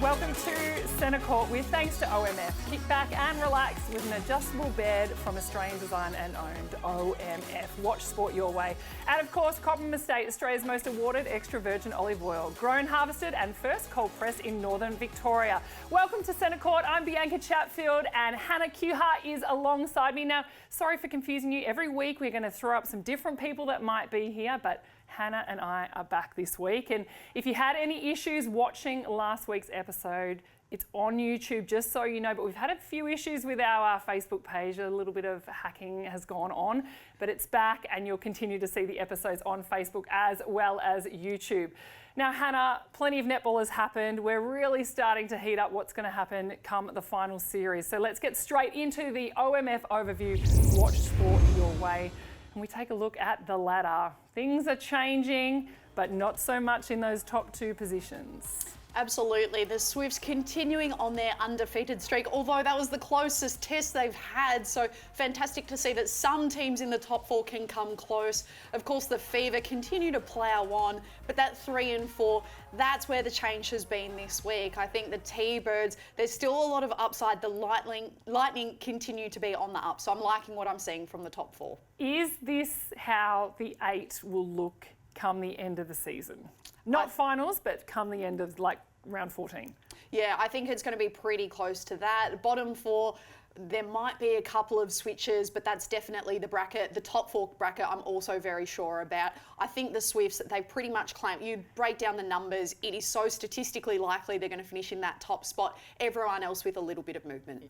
Welcome to Centre Court with thanks to OMF. Kick back and relax with an adjustable bed from Australian designed and owned OMF. Watch sport your way. And of course, Cobram Estate, Australia's most awarded extra virgin olive oil. Grown, harvested and first cold pressed in northern Victoria. Welcome to Centre Court. I'm Bianca Chatfield and Hannah Kuhar is alongside me. Now, sorry for confusing you. Every week we're going to throw up some different people that might be here, but Hannah and I are back this week. And if you had any issues watching last week's episode, it's on YouTube, just so you know. But we've had a few issues with our Facebook page. A little bit of hacking has gone on, but it's back and you'll continue to see the episodes on Facebook as well as YouTube. Now, Hannah, plenty of netball has happened. We're really starting to heat up what's going to happen come the final series. So let's get straight into the OMF overview. Watch sport your way. And we take a look at the ladder. Things are changing, but not so much in those top two positions. Absolutely. The Swifts continuing on their undefeated streak, although that was the closest test they've had. So fantastic to see that some teams in the top four can come close. Of course, the Fever continue to plough on, but that 3 and 4, that's where the change has been this week. I think the T-Birds, there's still a lot of upside. The Lightning continue to be on the up. So I'm liking what I'm seeing from the top four. Is this how the 8 will look come the end of the season? Not finals, but come the end of like round 14. Yeah, I think it's going to be pretty close to that. Bottom 4, there might be a couple of switches, but that's definitely the bracket. The top 4 bracket, I'm also very sure about. I think the Swifts, they pretty much claim, you break down the numbers, it is so statistically likely they're going to finish in that top spot. Everyone else with a little bit of movement.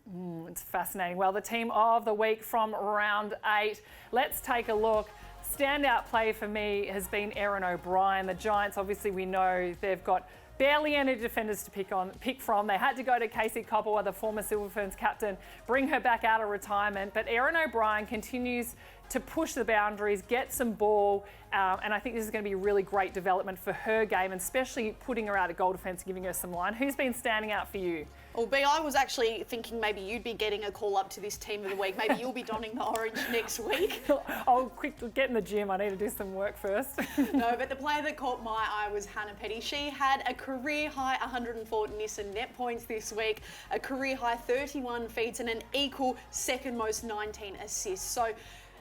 It's fascinating. Well, the team of the week from round 8. Let's take a look. Standout play for me has been Erin O'Brien. The Giants, obviously we know they've got barely any defenders to pick from. They had to go to Casey Coppola, the former Silver Ferns captain, bring her back out of retirement. But Erin O'Brien continues to push the boundaries, get some ball, and I think this is going to be a really great development for her game, and especially putting her out of goal defence and giving her some line. Who's been standing out for you? Well, B, I was actually thinking maybe you'd be getting a call up to this team of the week. Maybe you'll be donning the orange next week. I'll quick get in the gym. I need to do some work first. No, but the player that caught my eye was Hannah Petty. She had a career-high 104 Nissan net points this week, a career-high 31 feeds and an equal second most 19 assists. So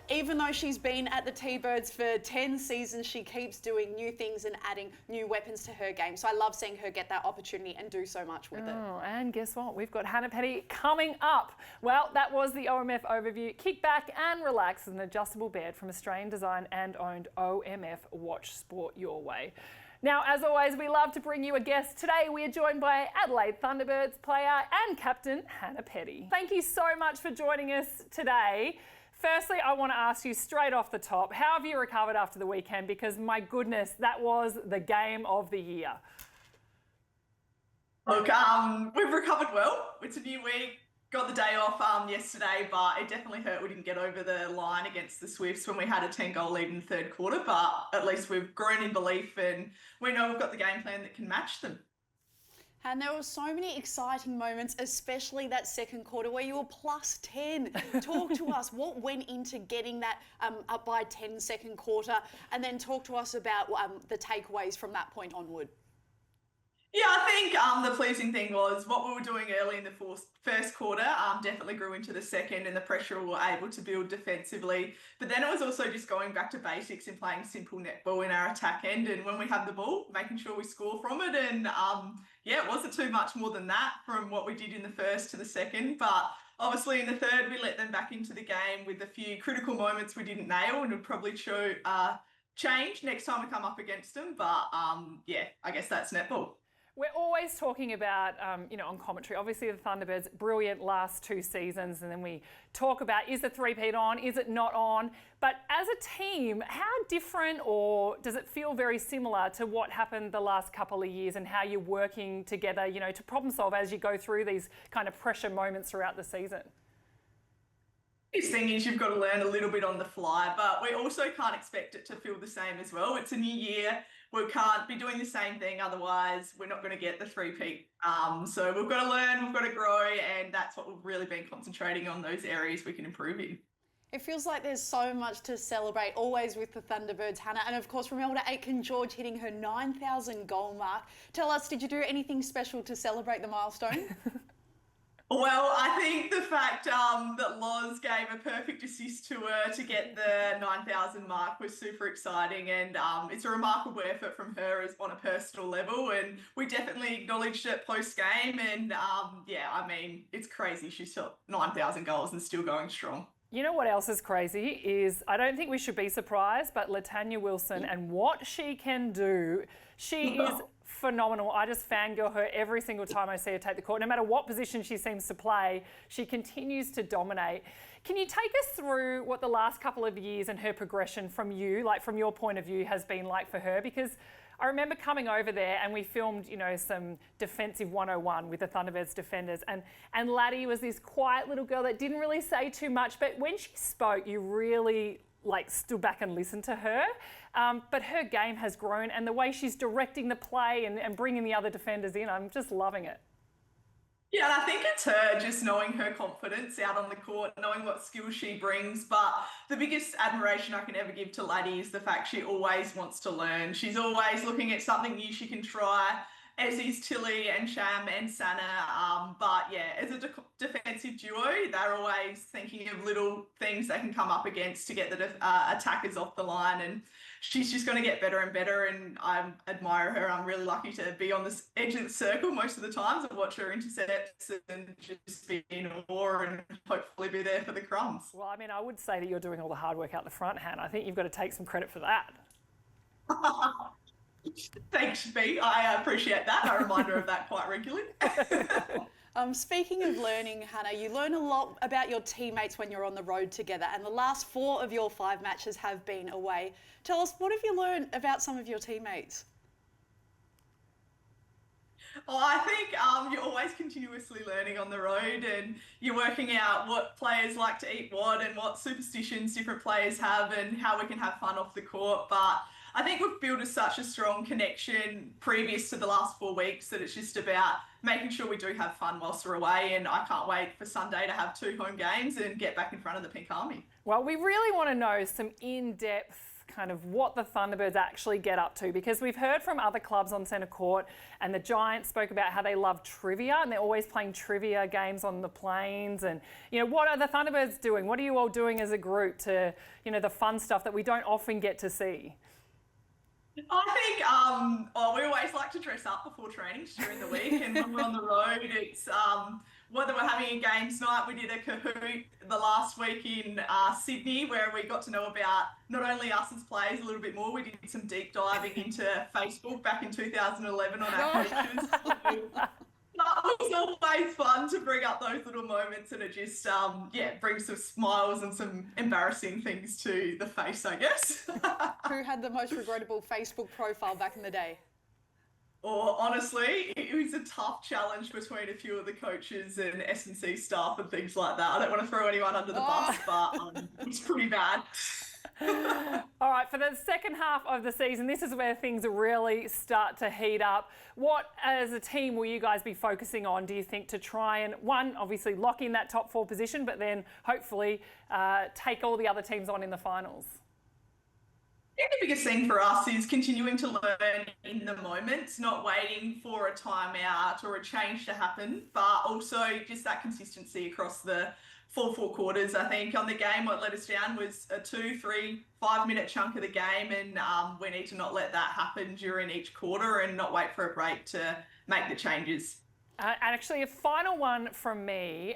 even though she's been at the T-Birds for 10 seasons, she keeps doing new things and adding new weapons to her game. So I love seeing her get that opportunity and do so much with it. And guess what? We've got Hannah Petty coming up. Well, that was the OMF overview. Kick back and relax with an adjustable bed from Australian designed and owned OMF. Watch sport your way. Now, as always, we love to bring you a guest. Today, we are joined by Adelaide Thunderbirds player and captain, Hannah Petty. Thank you so much for joining us today. Firstly, I want to ask you straight off the top, how have you recovered after the weekend? Because my goodness, that was the game of the year. Look, we've recovered well. It's a new week. Got the day off yesterday, but it definitely hurt we didn't get over the line against the Swifts when we had a 10-goal lead in the third quarter. But at least we've grown in belief and we know we've got the game plan that can match them. And there were so many exciting moments, especially that second quarter where you were plus 10. Talk to us, what went into getting that up by 10 second quarter, and then talk to us about the takeaways from that point onward. Yeah, I think the pleasing thing was what we were doing early in the first quarter definitely grew into the second, and the pressure we were able to build defensively. But then it was also just going back to basics and playing simple netball in our attack end, and when we have the ball, making sure we score from it. And yeah, it wasn't too much more than that from what we did in the first to the second. But obviously in the third, we let them back into the game with a few critical moments we didn't nail, and would probably change next time we come up against them. But yeah, I guess that's netball. We're always talking about, on commentary, obviously the Thunderbirds, brilliant last 2 seasons, and then we talk about, is the three-peat on, is it not on? But as a team, how different, or does it feel very similar to what happened the last couple of years and how you're working together, to problem solve as you go through these kind of pressure moments throughout the season? Biggest thing is you've got to learn a little bit on the fly, but we also can't expect it to feel the same as well. It's a new year. We can't be doing the same thing, otherwise we're not going to get the three-peat. So we've got to learn, we've got to grow, and that's what we've really been concentrating on, those areas we can improve in. It feels like there's so much to celebrate, always with the Thunderbirds, Hannah. And of course, Romilda Aitken-George hitting her 9,000 goal mark. Tell us, did you do anything special to celebrate the milestone? Well, I think the fact that Loz gave a perfect assist to her to get the 9,000 mark was super exciting, and it's a remarkable effort from her as on a personal level, and we definitely acknowledged it post-game, and yeah, I mean, it's crazy. She's shot 9,000 goals and still going strong. You know what else is crazy is I don't think we should be surprised, but Latanya Wilson and what she can do, she is phenomenal. I just fangirl her every single time I see her take the court. No matter what position she seems to play, she continues to dominate. Can you take us through what the last couple of years and her progression from you, like from your point of view, has been like for her? Because I remember coming over there and we filmed, you know, some defensive 101 with the Thunderbirds defenders, and Laddie was this quiet little girl that didn't really say too much, but when she spoke, you really like stood back and listened to her. But her game has grown, and the way she's directing the play and bringing the other defenders in, I'm just loving it. Yeah, and I think it's her just knowing her confidence out on the court, knowing what skills she brings. But the biggest admiration I can ever give to Laddie is the fact she always wants to learn. She's always looking at something new she can try, as is Tilly and Sham and Sana. But yeah, as a defensive duo, they're always thinking of little things they can come up against to get the attackers off the line. And she's just going to get better and better, and I admire her. I'm really lucky to be on this edge of the circle most of the times and watch her intercepts and just be in awe and hopefully be there for the crumbs. Well, I mean, I would say that you're doing all the hard work out the front, Hannah. I think you've got to take some credit for that. Thanks, B. I appreciate that. I remind her of that quite regularly. Speaking of learning, Hannah, you learn a lot about your teammates when you're on the road together, and the last 4 of your 5 matches have been away. Tell us, what have you learned about some of your teammates? Oh, I think you're always continuously learning on the road, and you're working out what players like to eat what and what superstitions different players have and how we can have fun off the court. But I think we've built such a strong connection previous to the last 4 weeks that it's just about making sure we do have fun whilst we're away, and I can't wait for Sunday to have 2 home games and get back in front of the Pink Army. Well, we really want to know some in-depth kind of what the Thunderbirds actually get up to, because we've heard from other clubs on centre court, and the Giants spoke about how they love trivia and they're always playing trivia games on the plains. And, you know, what are the Thunderbirds doing? What are you all doing as a group to, you know, the fun stuff that we don't often get to see? I think we always like to dress up before trainings during the week, and when we're on the road, it's whether we're having a games night. We did a Kahoot the last week in Sydney, where we got to know about not only us as players a little bit more. We did some deep diving into Facebook back in 2011 on our coaches. It was always fun to bring up those little moments, and it just brings some smiles and some embarrassing things to the face, I guess. Who had the most regrettable Facebook profile back in the day? Or honestly, it was a tough challenge between a few of the coaches and S&C staff and things like that. I don't want to throw anyone under the bus, but it's pretty bad. All right, for the second half of the season, this is where things really start to heat up. What, as a team, will you guys be focusing on, do you think, to try and, one, obviously lock in that top 4 position, but then hopefully take all the other teams on in the finals? I think the biggest thing for us is continuing to learn in the moment, not waiting for a timeout or a change to happen, but also just that consistency across the full 4 quarters. I think on the game, what let us down was a 2, 3, 5-minute chunk of the game, and we need to not let that happen during each quarter and not wait for a break to make the changes. And actually, a final one from me.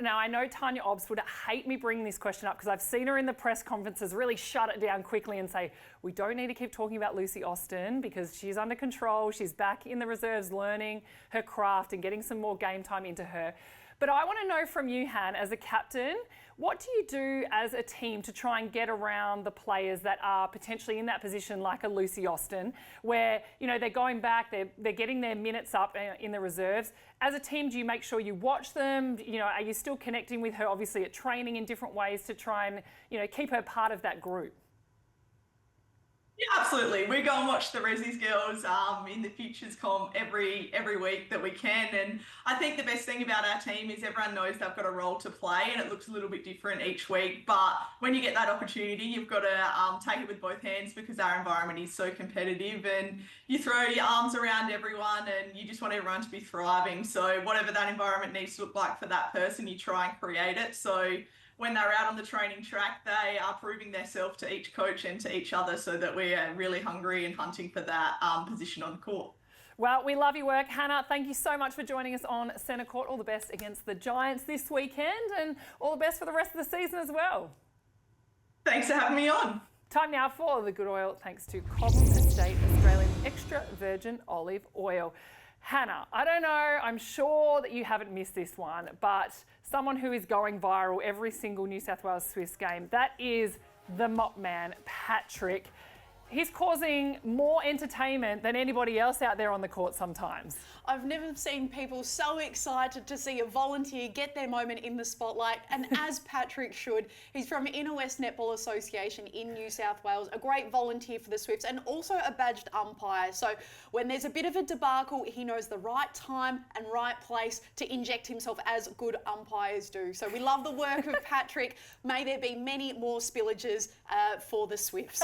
Now, I know Tanya Obbs would hate me bringing this question up because I've seen her in the press conferences really shut it down quickly and say, we don't need to keep talking about Lucy Austin because she's under control. She's back in the reserves learning her craft and getting some more game time into her. But I want to know from you, Han, as a captain, what do you do as a team to try and get around the players that are potentially in that position like a Lucy Austin, where, you know, they're going back, they're getting their minutes up in the reserves. As a team, do you make sure you watch them? You know, are you still connecting with her, obviously, at training in different ways to try and, you know, keep her part of that group? Yeah, absolutely. We go and watch the Resi's girls in the Futures comp every week that we can. And I think the best thing about our team is everyone knows they've got a role to play and it looks a little bit different each week. But when you get that opportunity, you've got to take it with both hands because our environment is so competitive and you throw your arms around everyone and you just want everyone to be thriving. So whatever that environment needs to look like for that person, you try and create it. So when they're out on the training track, they are proving themselves to each coach and to each other so that we are really hungry and hunting for that position on the court. Well, we love your work. Hannah, thank you so much for joining us on Centre Court. All the best against the Giants this weekend and all the best for the rest of the season as well. Thanks for having me on. Time now for the good oil, thanks to Cobham Estate Australian Extra Virgin Olive Oil. Hannah, I don't know, I'm sure that you haven't missed this one, but someone who is going viral every single New South Wales Swifts game, that is the Mop Man, Patrick. He's causing more entertainment than anybody else out there on the court sometimes. I've never seen people so excited to see a volunteer get their moment in the spotlight, and as Patrick should. He's from Inner West Netball Association in New South Wales, a great volunteer for the Swifts and also a badged umpire. So when there's a bit of a debacle, he knows the right time and right place to inject himself as good umpires do. So we love the work of Patrick. May there be many more spillages for the Swifts.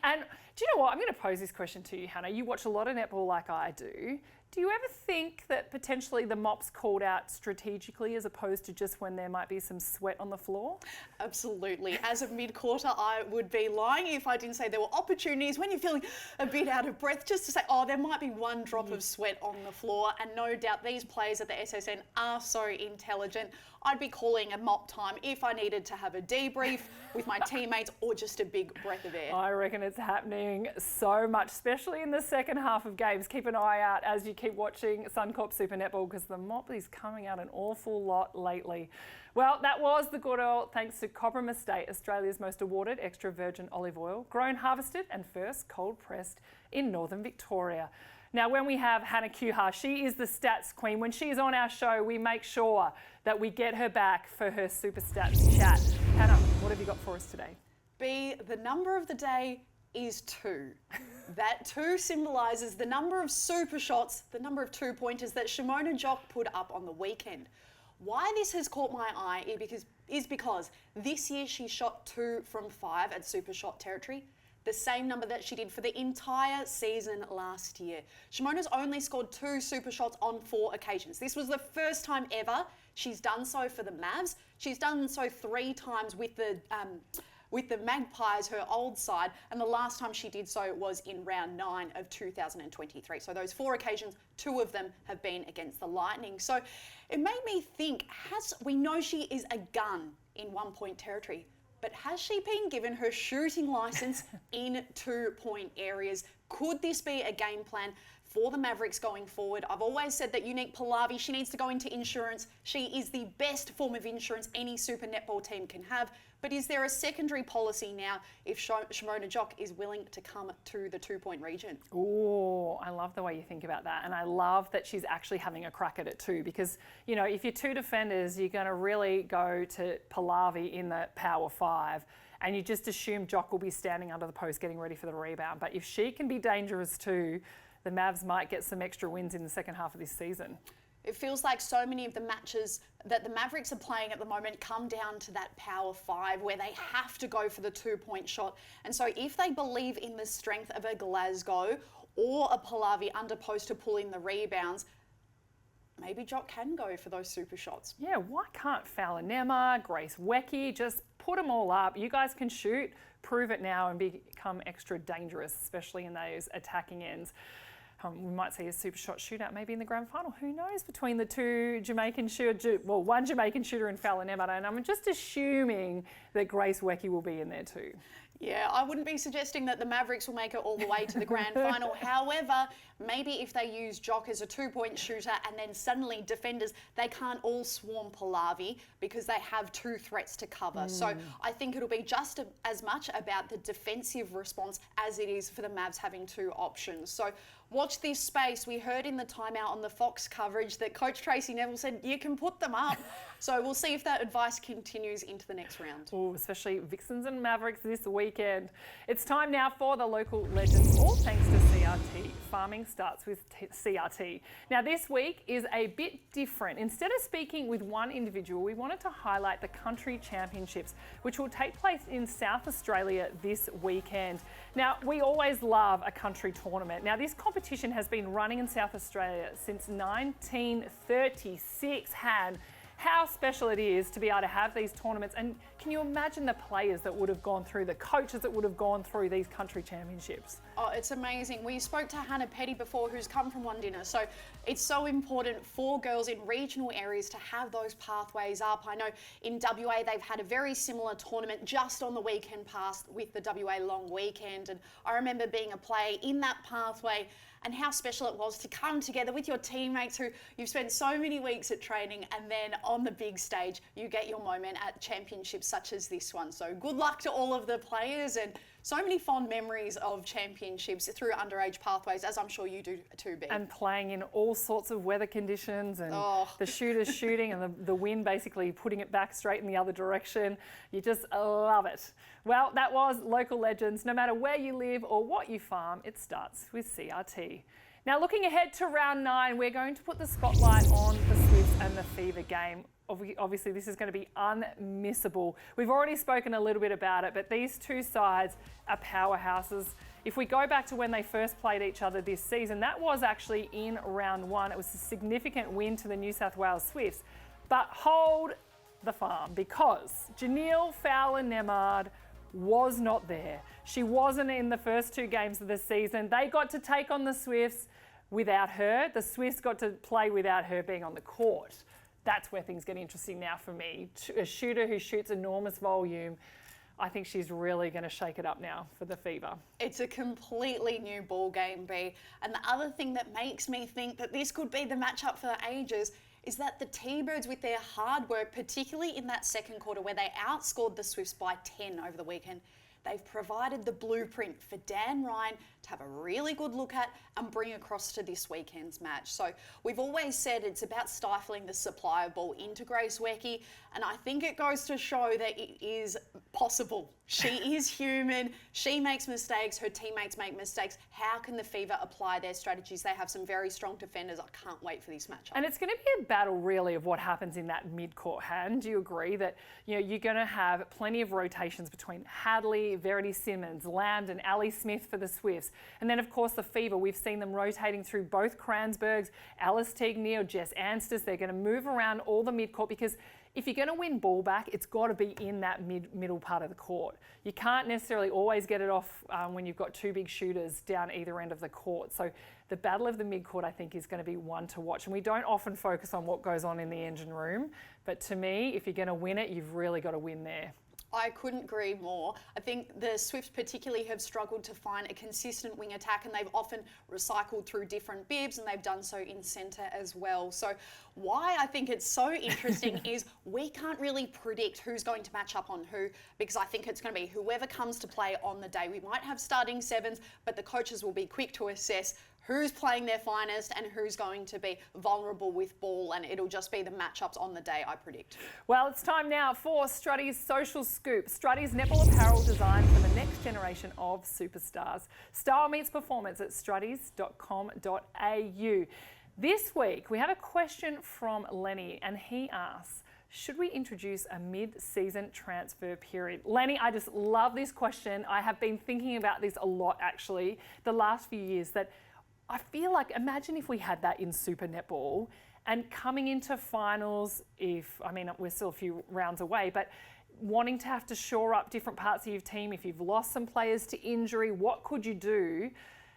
And do you know what? I'm going to pose this question to you, Hannah. You watch a lot of netball like I do. Do you ever think that potentially the mop's called out strategically as opposed to just when there might be some sweat on the floor? Absolutely. As a mid-quarter, I would be lying if I didn't say there were opportunities when you're feeling a bit out of breath just to say, oh, there might be one drop of sweat on the floor. And no doubt these players at the SSN are so intelligent. I'd be calling a mop time if I needed to have a debrief with my teammates or just a big breath of air. I reckon it's happening so much, especially in the second half of games. Keep an eye out as you keep watching Suncorp Super Netball because the mop is coming out an awful lot lately. Well, that was the good oil thanks to Cobham Estate, Australia's most awarded extra virgin olive oil, grown, harvested and first cold pressed in northern Victoria. Now, when we have Hannah Kuhar, she is the stats queen. When she's on our show, we make sure that we get her back for her super stats chat. Hannah, what have you got for us today? B, the number of the day is 2. That 2 symbolises the number of super shots, the number of 2-pointers that Shimona Jock put up on the weekend. Why this has caught my eye is because this year she shot 2 from 5 at super shot territory, the same number that she did for the entire season last year. Shimona's only scored 2 super shots on 4 occasions. This was the first time ever she's done so for the Mavs. She's done so 3 times with the Magpies, her old side, and the last time she did so was in round 9 of 2023. So those 4 occasions, 2 of them have been against the Lightning. So it made me think, we know she is a gun in 1-point territory, but has she been given her shooting licence in 2-point areas? Could this be a game plan for the Mavericks going forward? I've always said that Unique Pallavi, she needs to go into insurance. She is the best form of insurance any super netball team can have. But is there a secondary policy now if Shimona Jock is willing to come to the 2-point region? Oh, I love the way you think about that. And I love that she's actually having a crack at it too, because, you know, if you're 2 defenders, you're going to really go to Pallavi in the power 5. And you just assume Jock will be standing under the post getting ready for the rebound. But if she can be dangerous too, the Mavs might get some extra wins in the second half of this season. It feels like so many of the matches that the Mavericks are playing at the moment come down to that power 5 where they have to go for the 2-point shot. And so if they believe in the strength of a Glasgow or a Pallavi under post to pull in the rebounds, maybe Jock can go for those super shots. Yeah, why can't Falanema, Grace Wecky, just put them all up? You guys can shoot, prove it now and become extra dangerous, especially in those attacking ends. We might see a super shot shootout maybe in the grand final. Who knows, between the 2 Jamaican shooter, well, 1 Jamaican shooter and Falanema, and I'm just assuming that Grace Wecky will be in there too. Yeah, I wouldn't be suggesting that the Mavericks will make it all the way to the grand final. However, maybe if they use Jock as a 2-point shooter and then suddenly defenders, they can't all swarm Pallavi because they have 2 threats to cover. So I think it'll be just as much about the defensive response as it is for the Mavs having 2 options. So watch this space. We heard in the timeout on the Fox coverage that Coach Tracy Neville said, you can put them up. So we'll see if that advice continues into the next round. Oh, especially Vixens and Mavericks this weekend. It's time now for the local legends, all thanks to CRT. Farming starts with CRT. Now this week is a bit different. Instead of speaking with one individual, we wanted to highlight the country championships, which will take place in South Australia this weekend. Now, we always love a country tournament. Now, this competition has been running in South Australia since 1936, Han. How special it is to be able to have these tournaments, and can you imagine the players that would have gone through, the coaches that would have gone through these country championships? Oh, it's amazing. We spoke to Hannah Petty before, who's come from Wandinna, so it's so important for girls in regional areas to have those pathways up. I know in WA they've had a very similar tournament just on the weekend past with the WA long weekend, and I remember being a player in that pathway and how special it was to come together with your teammates who you've spent so many weeks at training, and then on the big stage you get your moment at championships such as this one. So good luck to all of the players, and so many fond memories of championships through underage pathways, as I'm sure you do too, B. And playing in all sorts of weather conditions, and the shooters shooting and the wind basically putting it back straight in the other direction. You just love it. Well, that was Local Legends. No matter where you live or what you farm, it starts with CRT. Now, looking ahead to round 9, we're going to put the spotlight on the Swifts and the Fever game. Obviously, this is going to be unmissable. We've already spoken a little bit about it, but these two sides are powerhouses. If we go back to when they first played each other this season, that was actually in round 1. It was a significant win to the New South Wales Swifts. But hold the farm, because Janelle Fowler-Nemard was not there. She wasn't in the first 2 games of the season. They got to take on the Swifts without her. The Swifts got to play without her being on the court. That's where things get interesting now for me. A shooter who shoots enormous volume, I think she's really going to shake it up now for the Fever. It's a completely new ball game, B. And the other thing that makes me think that this could be the matchup for the ages is that the T-Birds, with their hard work, particularly in that second quarter where they outscored the Swifts by 10 over the weekend, they've provided the blueprint for Dan Ryan to have a really good look at and bring across to this weekend's match. So we've always said it's about stifling the supply of ball into Grace Wecky, and I think it goes to show that it is possible. She is human, she makes mistakes, her teammates make mistakes. How can the Fever apply their strategies? They have some very strong defenders. I can't wait for this matchup. And it's going to be a battle really of what happens in that mid-court, Han. Do you agree that you're going to have plenty of rotations between Hadley, Verity Simmons, Lambden, Ali Smith for the Swifts, and then of course the Fever, we've seen them rotating through both Kranzbergs, Alice Teague-Neal, Jess Anstis. They're going to move around all the mid-court, because if you're going to win ball back, it's got to be in that middle part of the court. You can't necessarily always get it off when you've got 2 big shooters down either end of the court. So the battle of the mid-court, I think, is going to be one to watch. And we don't often focus on what goes on in the engine room, but to me, if you're going to win it, you've really got to win there. I couldn't agree more. I think the Swifts particularly have struggled to find a consistent wing attack, and they've often recycled through different bibs, and they've done so in centre as well. So why I think it's so interesting is we can't really predict who's going to match up on who, because I think it's going to be whoever comes to play on the day. We might have starting sevens, but the coaches will be quick to assess who's playing their finest and who's going to be vulnerable with ball, and it'll just be the matchups on the day, I predict. Well, it's time now for Strutty's Social Scoop. Strutty's netball apparel designed for the next generation of superstars. Style meets performance at struttys.com.au. This week, we have a question from Lenny, and he asks, should we introduce a mid-season transfer period? Lenny, I just love this question. I have been thinking about this a lot, actually, the last few years, that I feel like, imagine if we had that in Super Netball, and coming into finals, we're still a few rounds away, but wanting to have to shore up different parts of your team, if you've lost some players to injury, what could you do?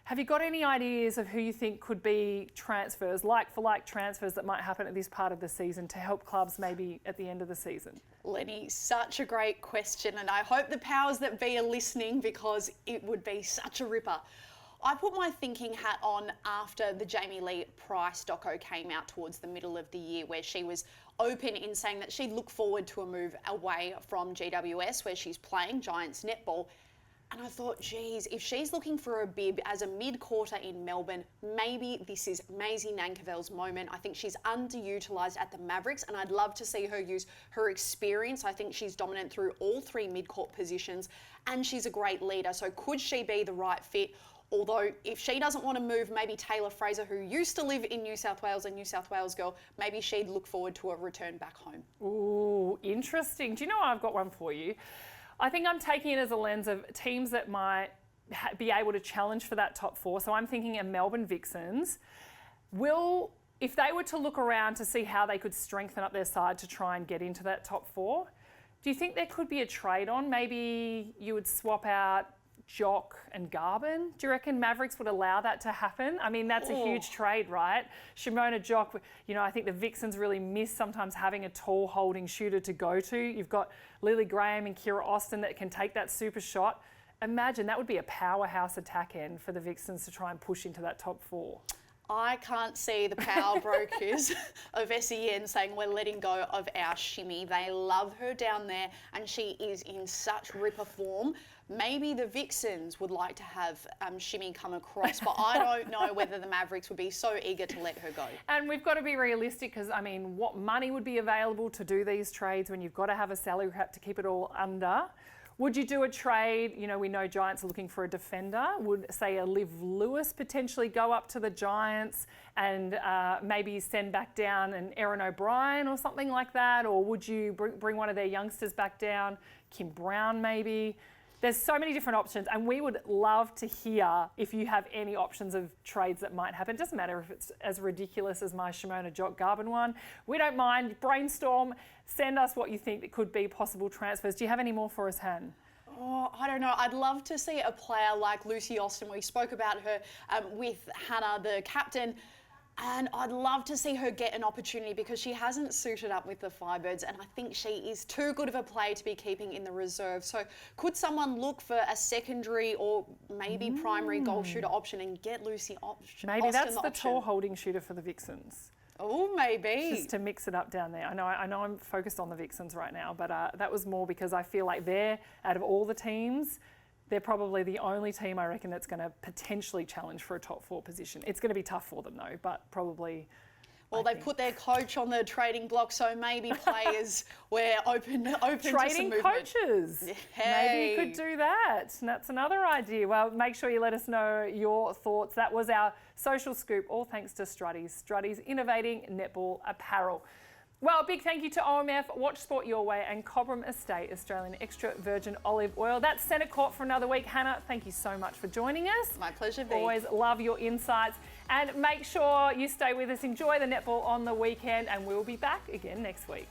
Have you got any ideas of who you think could be transfers, like-for-like transfers that might happen at this part of the season to help clubs maybe at the end of the season? Lenny, such a great question, and I hope the powers that be are listening, because it would be such a ripper. I put my thinking hat on after the Jamie Lee Price doco came out towards the middle of the year, where she was open in saying that she'd look forward to a move away from GWS, where she's playing Giants netball. And I thought, geez, if she's looking for a bib as a mid-quarter in Melbourne, maybe this is Maisie Nankerville's moment. I think she's underutilised at the Mavericks, and I'd love to see her use her experience. I think she's dominant through all three mid-court positions, and she's a great leader. So could she be the right fit? Although if she doesn't want to move, maybe Taylor Fraser, who used to live in New South Wales, a New South Wales girl, maybe she'd look forward to a return back home. Ooh, interesting. Do you know I've got one for you? I think I'm taking it as a lens of teams that might be able to challenge for that top four. So I'm thinking of Melbourne Vixens. If they were to look around to see how they could strengthen up their side to try and get into that top four, do you think there could be a trade on? Maybe you would swap out Jock and Garvin. Do you reckon Mavericks would allow that to happen? I mean, that's a huge trade, right? Shimona Jock, I think the Vixens really miss sometimes having a tall holding shooter to go to. You've got Lily Graham and Kira Austin that can take that super shot. Imagine that would be a powerhouse attack end for the Vixens to try and push into that top four. I can't see the power brokers of SEN saying we're letting go of our Shimmy. They love her down there and she is in such ripper form. Maybe the Vixens would like to have Shimmy come across, but I don't know whether the Mavericks would be so eager to let her go. And we've got to be realistic because, I mean, what money would be available to do these trades when you've got to have a salary cap to keep it all under? Would you do a trade? We know Giants are looking for a defender. Would, say, a Liv Lewis potentially go up to the Giants and maybe send back down an Erin O'Brien or something like that? Or would you bring one of their youngsters back down, Kim Brown maybe? There's so many different options, and we would love to hear if you have any options of trades that might happen. It doesn't matter if it's as ridiculous as my Shimona Jock Garvin one. We don't mind. Brainstorm. Send us what you think that could be possible transfers. Do you have any more for us, Han? Oh, I don't know. I'd love to see a player like Lucy Austin. We spoke about her with Hannah, the captain. And I'd love to see her get an opportunity because she hasn't suited up with the Firebirds and I think she is too good of a player to be keeping in the reserve. So could someone look for a secondary or maybe primary goal shooter option and get Lucy Austin? Maybe that's the tall holding shooter for the Vixens. Oh, maybe. Just to mix it up down there. I know I'm focused on the Vixens right now, but that was more because I feel like they're, out of all the teams, they're probably the only team I reckon that's going to potentially challenge for a top four position. It's going to be tough for them though, but probably. Well, they put their coach on the trading block, so maybe players were open to some trading movement. Coaches. Hey. Maybe you could do that. That's another idea. Well, make sure you let us know your thoughts. That was our social scoop, all thanks to Struddies. Struddies innovating netball apparel. Well, a big thank you to OMF, Watch Sport Your Way and Cobram Estate Australian Extra Virgin Olive Oil. That's Centre Court for another week. Hannah, thank you so much for joining us. My pleasure, V. Always love your insights. And make sure you stay with us. Enjoy the netball on the weekend and we'll be back again next week.